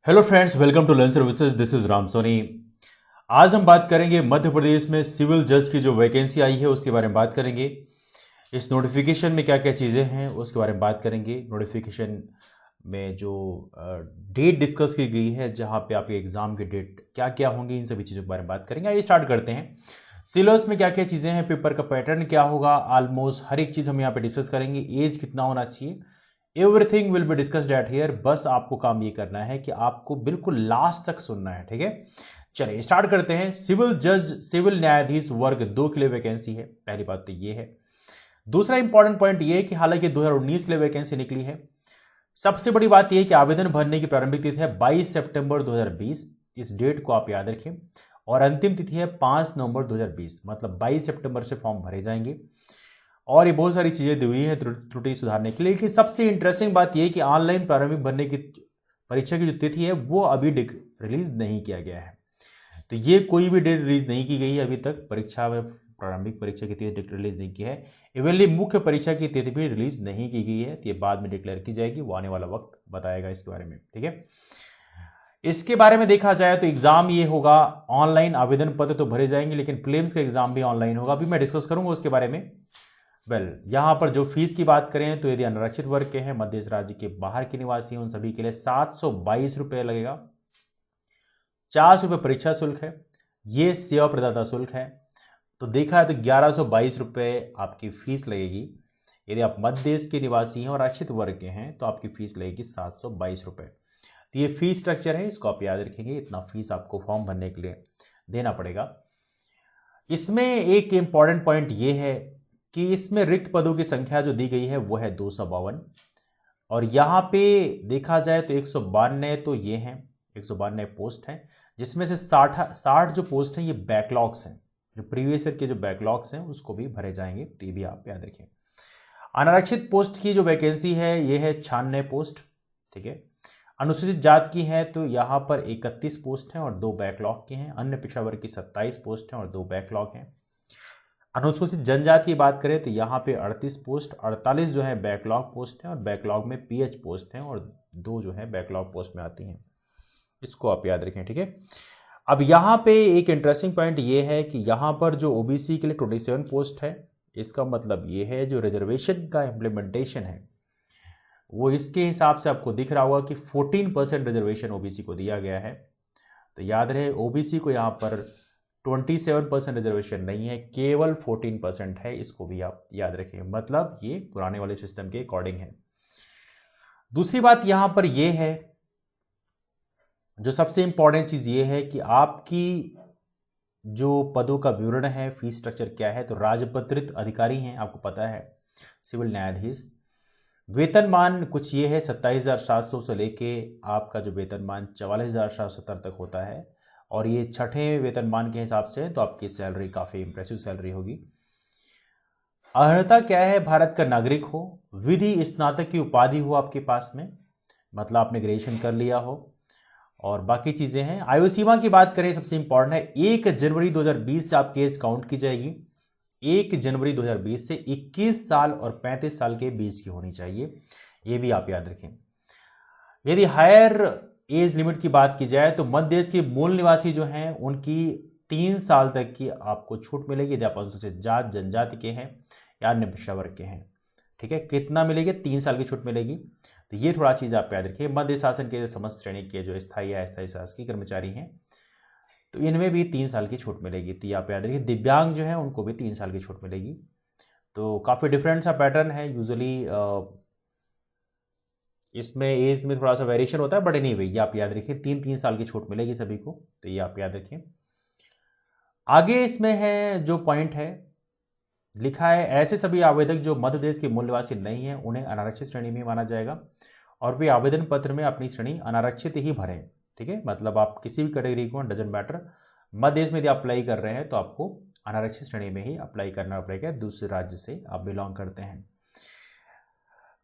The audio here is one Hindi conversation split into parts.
Hello friends, welcome to learn services. This is Ram Soni. आज हम बात करेंगे मध्य प्रदेश में सिविल जज की जो वैकेंसी आई है उसके बारे में बात करेंगे। इस नोटिफिकेशन में क्या क्या चीज़ें हैं उसके बारे में बात करेंगे। नोटिफिकेशन में जो डेट डिस्कस की गई है, जहां पे आपके एग्जाम की डेट क्या क्या होंगी, इन सभी चीज़ों के बारे में बात करेंगे। आइए स्टार्ट करते हैं। सिलेबस में क्या क्या चीज़ें हैं, पेपर का पैटर्न क्या होगा, ऑलमोस्ट हर एक चीज़ हम यहाँ पे डिस्कस करेंगे। एज कितना होना चाहिए, everything will be discussed at here. बस आपको काम ये करना है कि आपको बिल्कुल लास्ट तक सुनना है, ठीक है। चलिए स्टार्ट करते हैं। सिविल जज, सिविल न्यायाधीश वर्ग 2 के लिए वैकेंसी है। पहली बात तो ये है। दूसरा इंपॉर्टेंट पॉइंट ये है कि हालांकि 2019 के लिए वैकेंसी निकली है। सबसे बड़ी बात यह है कि आवेदन भरने की प्रारंभिक तिथि है 22 सितंबर 2020। इस डेट को आप याद रखें। और अंतिम तिथि है 5 नवंबर 2020, मतलब 22 सितंबर से फॉर्म भरे जाएंगे। और ये बहुत सारी चीज़ें दी हुई हैं त्रुटि सुधारने के लिए। लेकिन सबसे इंटरेस्टिंग बात यह है कि ऑनलाइन प्रारंभिक भरने की परीक्षा की जो तिथि है वो अभी रिलीज नहीं किया गया है। तो ये कोई भी डेट रिलीज नहीं की गई है अभी तक। परीक्षा में प्रारंभिक परीक्षा की तिथि रिलीज नहीं की है। इवनली मुख्य परीक्षा की तिथि भी रिलीज नहीं की गई है। तो ये बाद में डिक्लेयर की जाएगी, वो आने वाला वक्त बताएगा इसके बारे में, ठीक है। इसके बारे में देखा जाए तो एग्जाम ये होगा ऑनलाइन। आवेदन पत्र तो भरे जाएंगे, लेकिन प्रीलिम्स का एग्जाम भी ऑनलाइन होगा। अभी मैं डिस्कस करूंगा उसके बारे में। यहां पर जो फीस की बात करें तो यदि अनारक्षित वर्ग के हैं, मध्य राज्य के बाहर के निवासी हैं, उन सभी के लिए 722 रुपये लगेगा। 400 रुपये परीक्षा शुल्क है। ये सेवा प्रदाता शुल्क है। तो देखा है तो 1122 रुपये आपकी फीस लगेगी। यदि आप मध्य देश के निवासी हैं और आरक्षित वर्ग के हैं तो आपकी फीस लगेगी 722 रुपये। तो ये फीस स्ट्रक्चर है, इसको आप याद रखेंगे। इतना फीस आपको फॉर्म भरने के लिए देना पड़ेगा। इसमें एक इंपॉर्टेंट पॉइंट ये है कि इसमें रिक्त पदों की संख्या जो दी गई है वो है 252। और यहाँ पे देखा जाए तो 192 तो ये हैं, 192 पोस्ट हैं, जिसमें से 60 जो पोस्ट हैं ये बैकलॉग्स हैं। जो प्रीवियस ईयर के जो बैकलॉग्स हैं उसको भी भरे जाएंगे, तो ये भी आप याद रखें। अनारक्षित पोस्ट की जो वैकेंसी है ये है 96 पोस्ट, ठीक है। अनुसूचित जात की है तो यहाँ पर 31 पोस्ट हैं और 2 बैकलॉग के हैं। अन्य पिछड़ा वर्ग की 27 पोस्ट हैं और 2 बैकलॉग हैं। अनुसूचित जनजाति की बात करें तो यहाँ पे 38 पोस्ट, 48 जो है बैकलॉग पोस्ट हैं और बैकलॉग में पीएच पोस्ट हैं और 2 जो है बैकलॉग पोस्ट में आती हैं। इसको आप याद रखें, ठीक है। अब यहाँ पे एक इंटरेस्टिंग पॉइंट ये है कि यहाँ पर जो ओबीसी के लिए 27 पोस्ट है, इसका मतलब ये है जो रिजर्वेशन का इम्प्लीमेंटेशन है वो इसके हिसाब से आपको दिख रहा होगा कि 14% रिजर्वेशन ओबीसी को दिया गया है। तो याद रहे ओबीसी को यहाँ पर 27% रिजर्वेशन नहीं है, केवल 14% है। इसको भी आप याद रखें, मतलब ये पुराने वाले सिस्टम के अकॉर्डिंग है। दूसरी बात यहां पर ये है, जो सबसे इंपॉर्टेंट चीज ये है कि आपकी जो पदों का विवरण है, फीस स्ट्रक्चर क्या है। तो राजपत्रित अधिकारी हैं, आपको पता है, सिविल न्यायाधीश। वेतनमान कुछ ये है 27,700 से लेके आपका जो वेतनमान 44,770 तक होता है। और ये छठे वेतनमान के हिसाब से, तो आपकी सैलरी काफ़ी इंप्रेसिव सैलरी होगी। अर्हता क्या है, भारत का नागरिक हो, विधि स्नातक की उपाधि हो आपके पास में, मतलब आपने ग्रेजुएशन कर लिया हो, और बाकी चीज़ें हैं। आयु सीमा की बात करें, सबसे इंपॉर्टेंट है 1 जनवरी 2020 से आपकी एज काउंट की जाएगी। 1 जनवरी 2020 से 21 साल और 35 साल के बीच की होनी चाहिए, ये भी आप याद रखें। यदि हायर एज लिमिट की बात की जाए तो मध्य देश के मूल निवासी जो हैं उनकी 3 साल तक की आपको छूट मिलेगी, यदि आप अनुसूचित जात जनजाति के हैं या अन्य पिछड़ा वर्ग के हैं, ठीक है। कितना मिलेगी, 3 साल की छूट मिलेगी। तो ये थोड़ा चीज़ आप याद रखिए। मध्य शासन के समस्त श्रेणी के जो स्थायी या अस्थायी शासकीय कर्मचारी हैं तो इनमें भी 3 साल की छूट मिलेगी, तो ये आप याद रखिए। दिव्यांग जो है उनको भी 3 साल की छूट मिलेगी। तो काफ़ी डिफरेंट सा पैटर्न है। यूजुअली इसमें एज में थोड़ा सा वेरिएशन होता है, बट नहीं भाई, ये आप याद रखिए 3 साल की छूट मिलेगी सभी को, तो ये आप याद रखिए। आगे इसमें है जो पॉइंट है, लिखा है ऐसे सभी आवेदक जो मध्य देश के मूल निवासी नहीं है उन्हें अनारक्षित श्रेणी में माना जाएगा और वे आवेदन पत्र में अपनी श्रेणी अनारक्षित ही भरें, ठीक है। मतलब आप किसी भी कैटेगरी को, डजेंट मैटर, मध्य देश में यदि अप्लाई कर रहे हैं तो आपको अनारक्षित श्रेणी में ही अप्लाई करना पड़ेगा, दूसरे राज्य से आप बिलोंग करते हैं।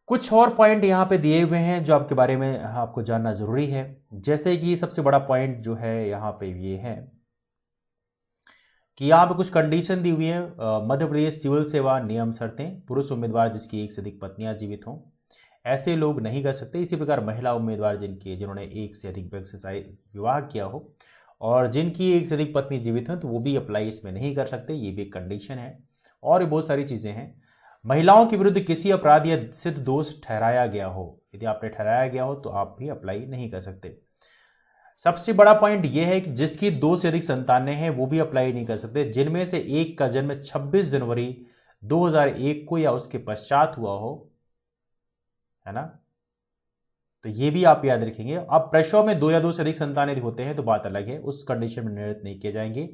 कुछ और पॉइंट यहाँ पे दिए हुए हैं जो आपके बारे में आपको जानना जरूरी है। जैसे कि सबसे बड़ा पॉइंट जो है यहाँ पे ये है कि यहाँ पे कुछ कंडीशन दी हुई है। मध्य प्रदेश सिविल सेवा नियम शर्तें, पुरुष उम्मीदवार जिसकी एक से अधिक पत्नियां जीवित हों, ऐसे लोग नहीं कर सकते। इसी प्रकार महिला उम्मीदवार जिन्होंने एक से अधिक व्यक्ति से विवाह किया हो और जिनकी एक से अधिक पत्नी जीवित हो तो वो भी अप्लाई इसमें नहीं कर सकते, ये भी एक कंडीशन है। और भी बहुत सारी चीज़ें हैं। महिलाओं के विरुद्ध किसी अपराध या सिद्ध दोष ठहराया गया हो, यदि आपने ठहराया गया हो तो आप भी अप्लाई नहीं कर सकते। सबसे बड़ा पॉइंट यह है कि जिसकी 2 से अधिक संतानें हैं वो भी अप्लाई नहीं कर सकते, जिनमें से एक का जन्म 26 जनवरी 2001 को या उसके पश्चात हुआ हो, है ना। तो ये भी आप याद रखेंगे। अब प्रसव में 2 या 2 से अधिक संतानें होते हैं तो बात अलग है, उस कंडीशन में निर्धारित नहीं किए जाएंगे,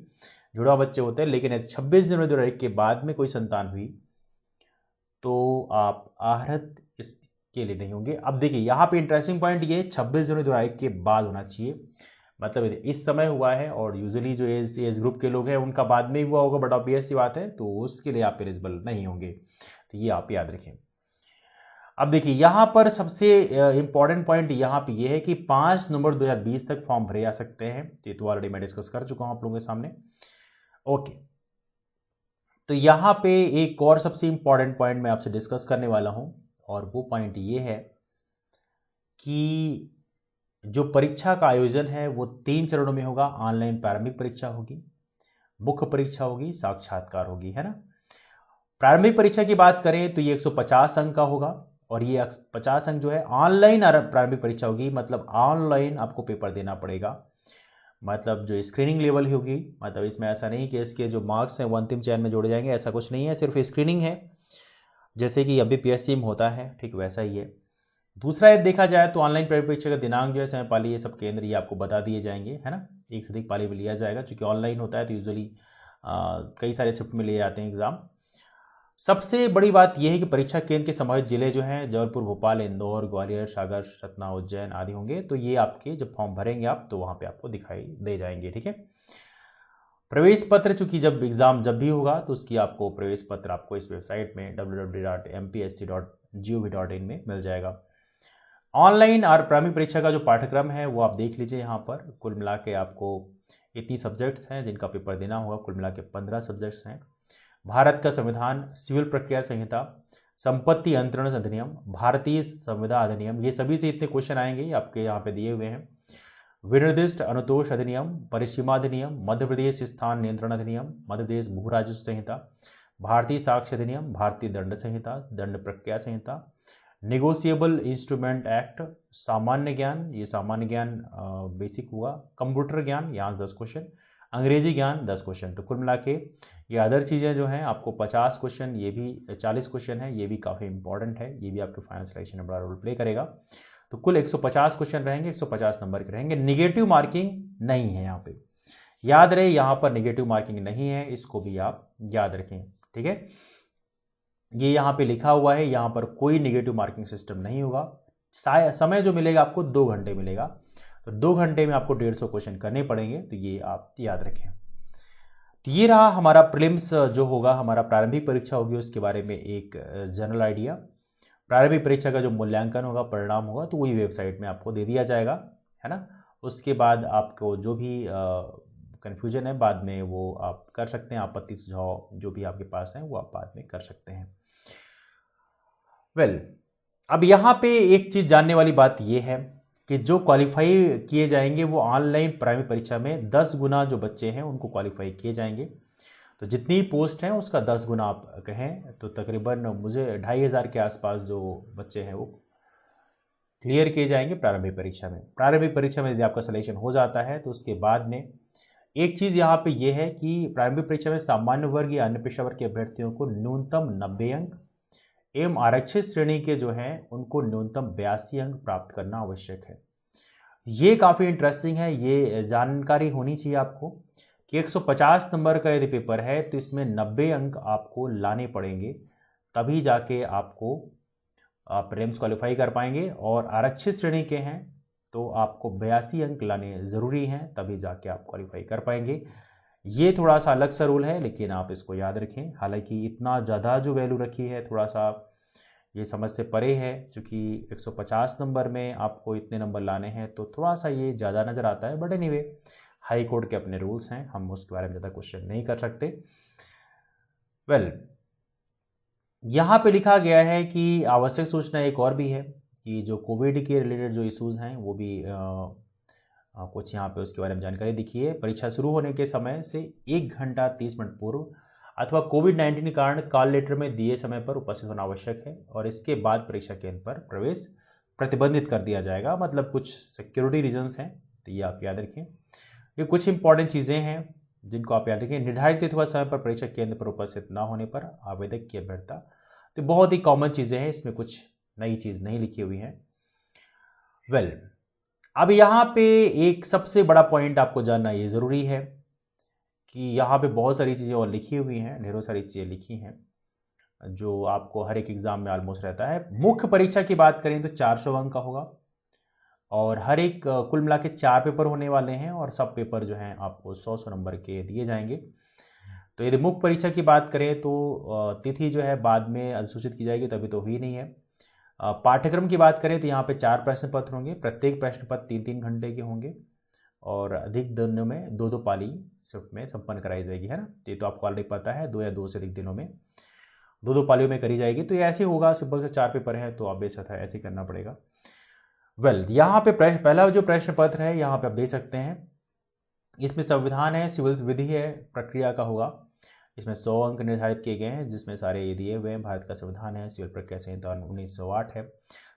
जुड़वा बच्चे होते हैं। लेकिन 26 जनवरी 2001 के बाद में कोई संतान हुई तो आप आहृत इसके लिए नहीं होंगे। अब देखिए यहाँ पे इंटरेस्टिंग पॉइंट ये 26 जनवरी 2001 के बाद होना चाहिए, मतलब इस समय हुआ है और यूजुअली जो एज ग्रुप के लोग हैं उनका बाद में ही हुआ होगा, बट ऑब्वियस सी बात है, तो उसके लिए आप एलिजिबल नहीं होंगे। तो ये आप याद रखें। अब देखिए यहाँ पर सबसे इंपॉर्टेंट पॉइंट यहाँ पे ये है कि 5 नवंबर 2020 तक फॉर्म भरे जा सकते हैं। ये तो ऑलरेडी मैं डिस्कस कर चुका हूँ आप लोगों के सामने। ओके, तो यहाँ पे एक और सबसे इंपॉर्टेंट पॉइंट मैं आपसे डिस्कस करने वाला हूँ और वो पॉइंट ये है कि जो परीक्षा का आयोजन है वो 3 चरणों में होगा। ऑनलाइन प्रारंभिक परीक्षा होगी, मुख्य परीक्षा होगी, साक्षात्कार होगी, है ना। प्रारंभिक परीक्षा की बात करें तो ये 150 अंक का होगा और ये 50 अंक जो है ऑनलाइन प्रारंभिक परीक्षा होगी, मतलब ऑनलाइन आपको पेपर देना पड़ेगा। मतलब जो स्क्रीनिंग लेवल होगी, मतलब इसमें ऐसा नहीं कि इसके जो मार्क्स हैं वो अंतिम चयन में जोड़े जाएंगे, ऐसा कुछ नहीं है, सिर्फ स्क्रीनिंग है, जैसे कि MBPSC में होता है, ठीक वैसा ही है। दूसरा यदि देखा जाए तो ऑनलाइन प्रारंभिक परीक्षा का दिनांक जो है, समय पाली, ये सब केंद्र ये आपको बता दिए जाएंगे, है ना। एक से अधिक पाली में लिया जाएगा, क्योंकि ऑनलाइन होता है तो यूजुअली कई सारे शिफ्ट में लिए जाते हैं एग्जाम। सबसे बड़ी बात यह है कि परीक्षा केंद्र के संभावित जिले जो हैं जबलपुर, भोपाल, इंदौर, ग्वालियर, सागर, सतना, उज्जैन आदि होंगे। तो ये आपके जब फॉर्म भरेंगे आप तो वहाँ पे आपको दिखाई दे जाएंगे, ठीक है। प्रवेश पत्र, चूंकि जब एग्जाम जब भी होगा तो उसकी आपको प्रवेश पत्र आपको इस वेबसाइट में www.mpsc.gov.in में मिल जाएगा। ऑनलाइन और प्रारंभिक परीक्षा का जो पाठ्यक्रम है वो आप देख लीजिए यहाँ पर। कुल मिला के आपको इतनी सब्जेक्ट्स हैं जिनका पेपर देना होगा, कुल मिला के 15 सब्जेक्ट्स हैं। भारत का संविधान, सिविल प्रक्रिया संहिता, संपत्ति अंतरण अधिनियम, भारतीय संविदा अधिनियम, ये सभी से इतने क्वेश्चन आएंगे, आपके यहाँ पे दिए हुए हैं। विनिर्दिष्ट अनुतोष अधिनियम, परिसीमा अधिनियम, मध्य प्रदेश स्थान नियंत्रण अधिनियम, मध्य प्रदेश भू राजस्व संहिता, भारतीय साक्ष्य अधिनियम, भारतीय दंड संहिता, दंड प्रक्रिया संहिता, नेगोशिएबल इंस्ट्रूमेंट एक्ट, सामान्य ज्ञान, ये सामान्य ज्ञान बेसिक हुआ, कंप्यूटर ज्ञान, यहाँ 10 क्वेश्चन, अंग्रेजी ज्ञान 10 क्वेश्चन। तो कुल मिला के ये अदर चीज़ें जो हैं आपको 50 क्वेश्चन, ये भी 40 क्वेश्चन है, ये भी काफ़ी इंपॉर्टेंट है, ये भी आपके फाइनल सिलेक्शन में बड़ा रोल प्ले करेगा। तो कुल 150 क्वेश्चन रहेंगे, 150 नंबर के रहेंगे। निगेटिव मार्किंग नहीं है यहाँ पे, याद रहे यहाँ पर निगेटिव मार्किंग नहीं है, इसको भी आप याद रखें, ठीक है। ये यहाँ पे लिखा हुआ है, यहाँ पर कोई निगेटिव मार्किंग सिस्टम नहीं होगा। समय जो मिलेगा आपको 2 घंटे मिलेगा, तो 2 घंटे में आपको 150 क्वेश्चन करने पड़ेंगे, तो ये आप याद रखें। तो ये रहा हमारा प्रीलिम्स जो होगा, हमारा प्रारंभिक परीक्षा होगी, उसके बारे में एक जनरल आइडिया। प्रारंभिक परीक्षा का जो मूल्यांकन होगा, परिणाम होगा, तो वही वेबसाइट में आपको दे दिया जाएगा, है ना। उसके बाद आपको जो भी कन्फ्यूजन है बाद में वो आप कर सकते हैं, आपत्ति सुझाव जो भी आपके पास हैं वो आप बाद में कर सकते हैं। अब यहाँ पे एक चीज़ जानने वाली बात ये है कि जो क्वालिफाई किए जाएंगे वो ऑनलाइन प्रारंभिक परीक्षा में 10 गुना जो बच्चे हैं उनको क्वालिफाई किए जाएंगे। तो जितनी पोस्ट हैं उसका 10 गुना आप कहें तो तकरीबन मुझे 2500 के आसपास जो बच्चे हैं वो क्लियर किए जाएंगे प्रारंभिक परीक्षा में। प्रारंभिक परीक्षा में यदि आपका सिलेक्शन हो जाता है तो उसके बाद में एक चीज़ यहाँ पे ये है कि प्रारंभिक परीक्षा में सामान्य वर्ग या अन्य पेशा वर्ग के अभ्यर्थियों को न्यूनतम 90 अंक एवं आरक्षित श्रेणी के जो हैं उनको न्यूनतम 82 अंक प्राप्त करना आवश्यक है। ये काफ़ी इंटरेस्टिंग है, ये जानकारी होनी चाहिए आपको कि 150 नंबर का यदि पेपर है तो इसमें 90 अंक आपको लाने पड़ेंगे, तभी जाके आपको आप प्रीलिम्स क्वालिफाई कर पाएंगे। और आरक्षित श्रेणी के हैं तो आपको 82 अंक लाने ज़रूरी हैं, तभी जाके आप क्वालिफाई कर पाएंगे। ये थोड़ा सा अलग सा रूल है, लेकिन आप इसको याद रखें। हालांकि इतना ज़्यादा जो वैल्यू रखी है थोड़ा सा ये समझ से परे है, क्योंकि 150 नंबर में आपको इतने नंबर लाने हैं तो थोड़ा सा ये ज़्यादा नज़र आता है। बट एनीवे हाई कोर्ट के अपने रूल्स हैं, हम उसके बारे में ज़्यादा क्वेश्चन नहीं कर सकते। यहाँ पे लिखा गया है कि आवश्यक सूचना एक और भी है कि जो कोविड के रिलेटेड जो इश्यूज़ हैं वो भी कुछ यहाँ पे उसके बारे में जानकारी दिखी है। परीक्षा शुरू होने के समय से 1 घंटा 30 मिनट पूर्व अथवा कोविड-19 के कारण कॉल लेटर में दिए समय पर उपस्थित होना आवश्यक है और इसके बाद परीक्षा केंद्र पर प्रवेश प्रतिबंधित कर दिया जाएगा। मतलब कुछ सिक्योरिटी रीजंस हैं, तो ये आप याद रखें। ये कुछ इंपॉर्टेंट चीज़ें हैं जिनको आप याद रखें। निर्धारित तिथि व समय पर परीक्षा केंद्र पर उपस्थित न होने पर आवेदक की अभ्यर्थता, तो बहुत ही कॉमन चीज़ें हैं, इसमें कुछ नई चीज़ नहीं लिखी हुई है। वेल, अब यहाँ पे एक सबसे बड़ा पॉइंट आपको जानना ये ज़रूरी है कि यहाँ पे बहुत सारी चीज़ें और लिखी हुई हैं, ढेरों सारी चीज़ें लिखी हैं जो आपको हर एक एग्ज़ाम में ऑलमोस्ट रहता है। मुख्य परीक्षा की बात करें तो 400 अंक का होगा और हर एक कुल मिला के 4 पेपर होने वाले हैं और सब पेपर जो हैं आपको 100 नंबर के दिए जाएंगे। तो यदि मुख्य परीक्षा की बात करें तो तिथि जो है बाद में अधिसूचित की जाएगी, तो अभी तो हुई नहीं है। पाठ्यक्रम की बात करें तो यहाँ पे 4 प्रश्न पत्र होंगे, प्रत्येक प्रश्न पत्र 3-3 घंटे के होंगे और अधिक दिनों में 2-2 पाली शिफ्ट में संपन्न कराई जाएगी, है ना। ये तो आपको ऑलरेडी पता है, 2 या 2 से अधिक दिनों में 2-2 पालियों में करी जाएगी। तो ये ऐसे होगा, सिंपल से 4 पेपर हैं तो ऑब्वियस था ऐसे करना पड़ेगा। वेल, यहाँ पे पहला जो प्रश्न पत्र है यहाँ पे आप देख सकते हैं, इसमें संविधान है, सिविल विधि है, प्रक्रिया का होगा। इसमें 100 अंक निर्धारित किए गए हैं जिसमें सारे ये दिए हुए हैं। भारत का संविधान है, सिविल प्रक्रिया संहिता 1908 है,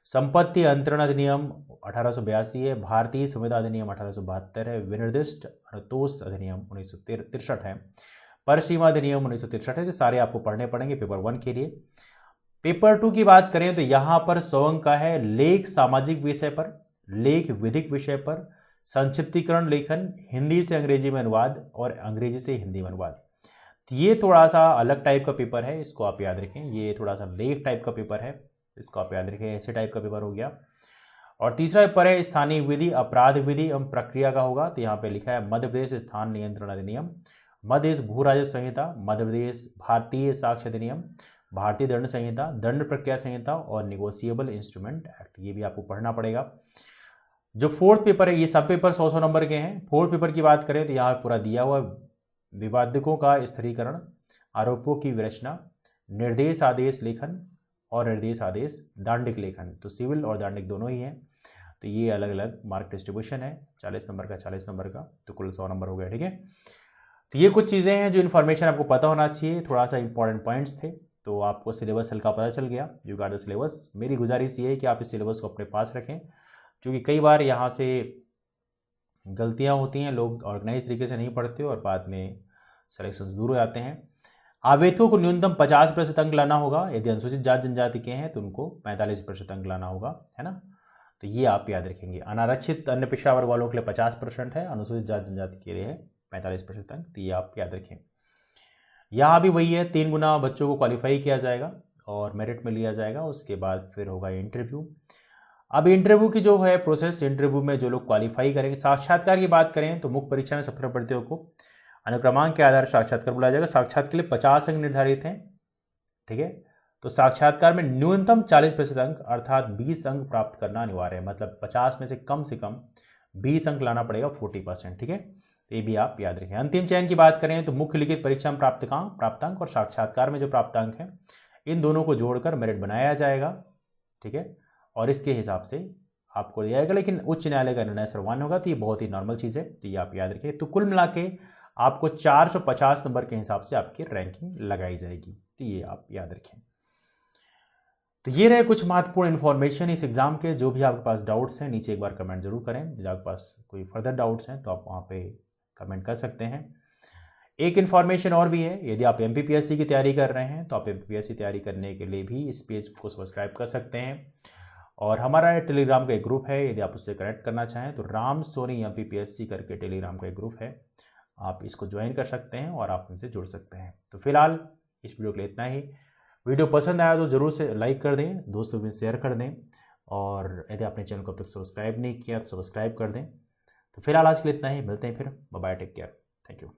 संपत्ति अंतरण अधिनियम 1882 है, भारतीय संविदा अधिनियम 1872 है, विनिर्दिष्ट अनुतोष अधिनियम 1963 है, पर सीमा अधिनियम 1963 है। तो सारे आपको पढ़ने पड़ेंगे पेपर 1 के लिए। पेपर 2 की बात करें तो यहाँ पर 100 अंक का है, लेख सामाजिक विषय पर, लेख विधिक विषय पर, संक्षिप्तीकरण लेखन, हिंदी से अंग्रेजी में अनुवाद और अंग्रेजी से हिंदी में अनुवाद। ये थोड़ा सा अलग टाइप का पेपर है, इसको आप याद रखें। ये थोड़ा सा लेख टाइप का पेपर है, इसको आप याद रखें, ऐसे टाइप का पेपर हो गया। और तीसरा पेपर है स्थानीय विधि, अपराध विधि एवं प्रक्रिया का होगा। तो यहाँ पे लिखा है मध्य प्रदेश स्थान नियंत्रण अधिनियम, मध्य प्रदेश भू राजस्व संहिता, मध्य प्रदेश भारतीय साक्ष्य अधिनियम, भारतीय दंड संहिता, दंड प्रक्रिया संहिता और निगोशिएबल इंस्ट्रूमेंट एक्ट। ये भी आपको पढ़ना पड़ेगा। जो 4th पेपर है, ये सब पेपर 100 नंबर के हैं। 4th पेपर की बात करें तो यहाँ पूरा दिया हुआ, विवादकों का स्थिरीकरण, आरोपों की विरचना, निर्देश आदेश लेखन और निर्देश आदेश दांडिक लेखन। तो सिविल और दांडिक दोनों ही हैं। तो ये अलग अलग मार्क डिस्ट्रीब्यूशन है, 40 नंबर का, 40 नंबर का, तो कुल 100 नंबर हो गया, ठीक है। तो ये कुछ चीज़ें हैं जो इन्फॉर्मेशन आपको पता होना चाहिए, थोड़ा सा इंपॉर्टेंट पॉइंट्स थे। तो आपको सिलेबस हल्का पता चल गया, यू गॉट द सिलेबस। मेरी गुजारिश ये है कि आप इस सिलेबस को अपने पास रखें, क्योंकि कई बार यहाँ से गलतियाँ होती हैं, लोग ऑर्गेनाइज तरीके से नहीं पढ़ते और बाद में सिलेक्शंस दूर हो जाते हैं। आवेदकों को न्यूनतम 50% अंक लाना होगा। यदि अनुसूचित जाति जनजाति के हैं तो उनको 45% अंक लाना होगा, है ना। तो ये आप याद रखेंगे। अनारक्षित अन्य पिछड़ा वर्ग वालों के लिए 50% है, अनुसूचित जाति जनजाति के लिए है 45% अंक। तो ये आप याद रखें। यहाँ भी वही है, 3 गुना बच्चों को क्वालिफाई किया जाएगा और मेरिट में लिया जाएगा। उसके बाद फिर होगा इंटरव्यू। अब इंटरव्यू की जो है प्रोसेस, इंटरव्यू में जो लोग क्वालिफाई करेंगे, साक्षात्कार की बात करें तो मुख्य परीक्षा में सफल अभ्यर्थियों को अनुक्रमांक के आधार साक्षात्कार बुलाया जाएगा। साक्षात्कार के लिए 50 अंक निर्धारित हैं, ठीक है। तो साक्षात्कार में न्यूनतम 40% अंक अर्थात 20 अंक प्राप्त करना अनिवार्य है। मतलब 50 में से कम 20 अंक लाना पड़ेगा, 40%, ठीक है। तो ये भी आप याद रखें। अंतिम चयन की बात करें तो मुख्य लिखित परीक्षा में प्राप्तांक और साक्षात्कार में जो प्राप्तांक हैं, इन दोनों को जोड़कर मेरिट बनाया जाएगा, ठीक है। और इसके हिसाब से आपको दिया जाएगा, लेकिन उच्च न्यायालय का निर्णय सर्वमान्य होगा। तो ये बहुत ही नॉर्मल चीज़ है, तो ये आप याद रखें। तो कुल मिला के आपको 450 नंबर के हिसाब से आपकी रैंकिंग लगाई जाएगी, तो ये आप याद रखें। तो ये रहे कुछ महत्वपूर्ण इन्फॉर्मेशन इस एग्जाम के। जो भी आपके पास डाउट्स हैं नीचे एक बार कमेंट जरूर करें। यदि आपके पास कोई फर्दर डाउट्स हैं तो आप वहाँ पे कमेंट कर सकते हैं। एक इन्फॉर्मेशन और भी है, यदि आप MPPSC की तैयारी कर रहे हैं तो आप MPPSC तैयारी करने के लिए भी इस पेज को सब्सक्राइब कर सकते हैं। और हमारा टेलीग्राम का एक ग्रुप है, यदि आप उससे कनेक्ट करना चाहें तो राम सोनी MPPSC करके टेलीग्राम का एक ग्रुप है, आप इसको ज्वाइन कर सकते हैं और आप उनसे जुड़ सकते हैं। तो फिलहाल इस वीडियो के लिए इतना ही। वीडियो पसंद आया तो ज़रूर से लाइक कर दें, दोस्तों में शेयर कर दें, और यदि आपने चैनल को अब तक सब्सक्राइब नहीं किया तो सब्सक्राइब कर दें। तो फिलहाल आज के लिए इतना ही, मिलते हैं फिर, bye bye, take care, thank you.